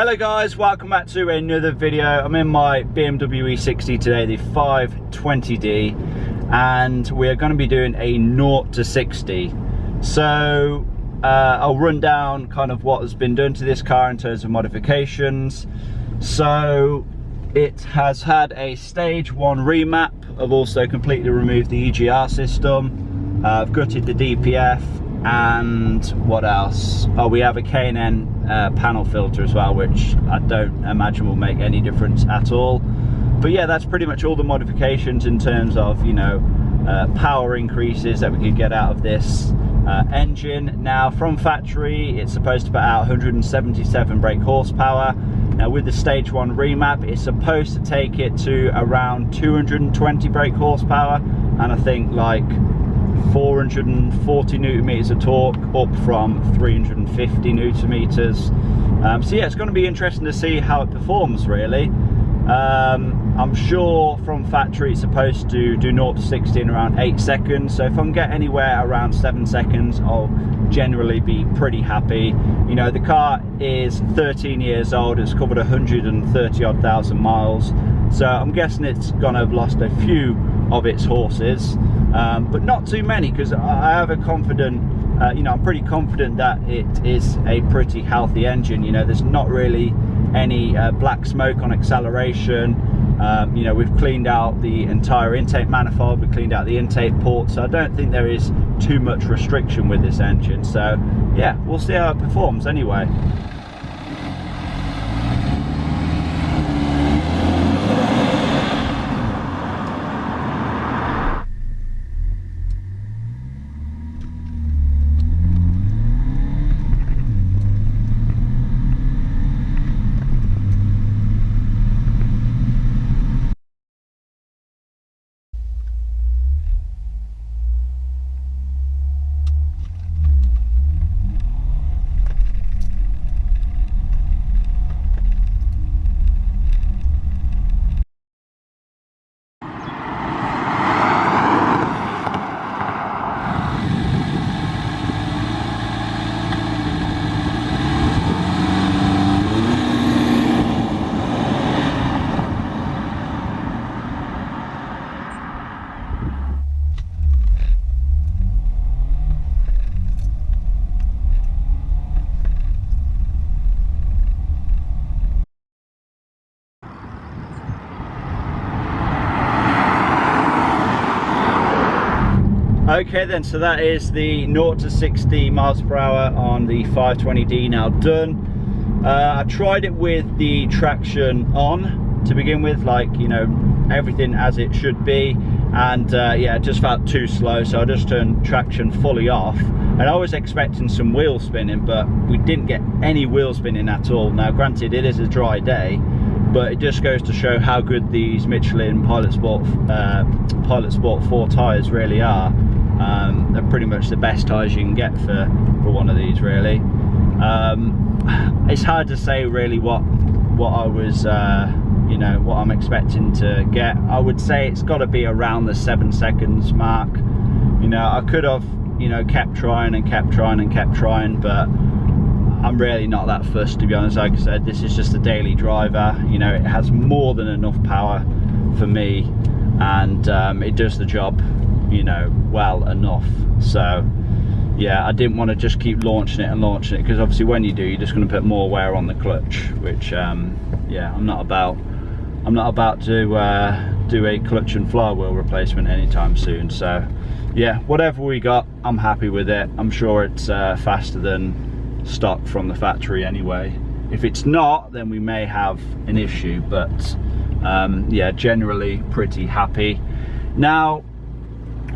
Hello guys, welcome back to another video. I'm in my BMW E60 today, the 520D, and we're going to be doing a 0 to 60. So I'll run down kind of what has been done to this car in terms of modifications. So it has had a stage 1 remap. I've also completely removed the EGR system. I've gutted the DPF, and what else? Oh, we have a K&N panel filter as well, which I don't imagine will make any difference at all. But yeah, that's pretty much all the modifications in terms of, you know, power increases that we could get out of this engine. Now, from factory, it's supposed to put out 177 brake horsepower. Now, with the stage 1 remap, it's supposed to take it to around 220 brake horsepower, and I think like 440 newton meters of torque, up from 350 newton meters. So yeah, it's going to be interesting to see how it performs, really. I'm sure from factory it's supposed to do 0 to 60 in around 8 seconds, so if I can get anywhere around 7 seconds, I'll generally be pretty happy. You know, the car is 13 years old, it's covered 130 odd thousand miles, so I'm guessing it's gonna have lost a few of its horses, but not too many, because I have a confident, you know, I'm pretty confident that it is a pretty healthy engine. You know, there's not really any black smoke on acceleration. You know, we've cleaned out the entire intake manifold, we've cleaned out the intake port, so I don't think there is too much restriction with this engine. So yeah, we'll see how it performs anyway. Okay then, so that is the 0 to 60 miles per hour on the 520D now done. I tried it with the traction on to begin with, like, you know, everything as it should be, and yeah, it just felt too slow, so I just turned traction fully off. And I was expecting some wheel spinning, but we didn't get any wheel spinning at all. Now granted, it is a dry day, but it just goes to show how good these Michelin Pilot Sport 4 tyres really are. They're pretty much the best tyres you can get for one of these, really. It's hard to say really what I was, you know, what I'm expecting to get. I would say it's got to be around the 7 seconds mark. You know, I could have, you know, kept trying and kept trying and kept trying, but I'm really not that fussed, to be honest. Like I said, this is just a daily driver. You know, it has more than enough power for me, and it does the job, you know, well enough. So yeah, I didn't want to just keep launching it, because obviously when you do, you're just going to put more wear on the clutch, which yeah, I'm not about to do a clutch and flywheel replacement anytime soon. So yeah, whatever we got, I'm happy with it. I'm sure it's faster than stock from the factory anyway. If it's not, then we may have an issue, but yeah, generally pretty happy. Now,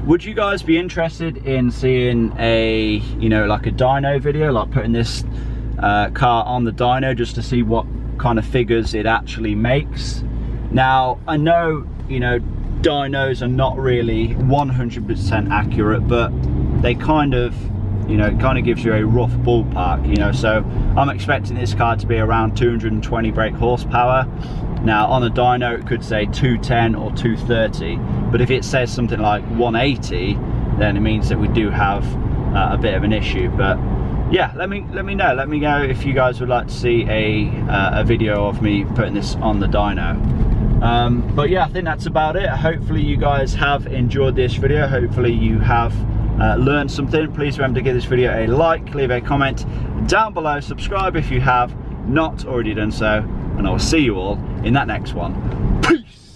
would you guys be interested in seeing a, you know, like a dyno video, like putting this car on the dyno just to see what kind of figures it actually makes? Now, I know, you know, dynos are not really 100% accurate, but they kind of, you know, it kind of gives you a rough ballpark, you know. So I'm expecting this car to be around 220 brake horsepower. Now on a dyno it could say 210 or 230, but if it says something like 180, then it means that we do have a bit of an issue. But yeah, let me know if you guys would like to see a video of me putting this on the dyno. But yeah, I think that's about it. Hopefully you guys have enjoyed this video. Hopefully you have learned something. Please remember to give this video a like, leave a comment down below, subscribe if you have not already done so, and I will see you all in that next one. Peace.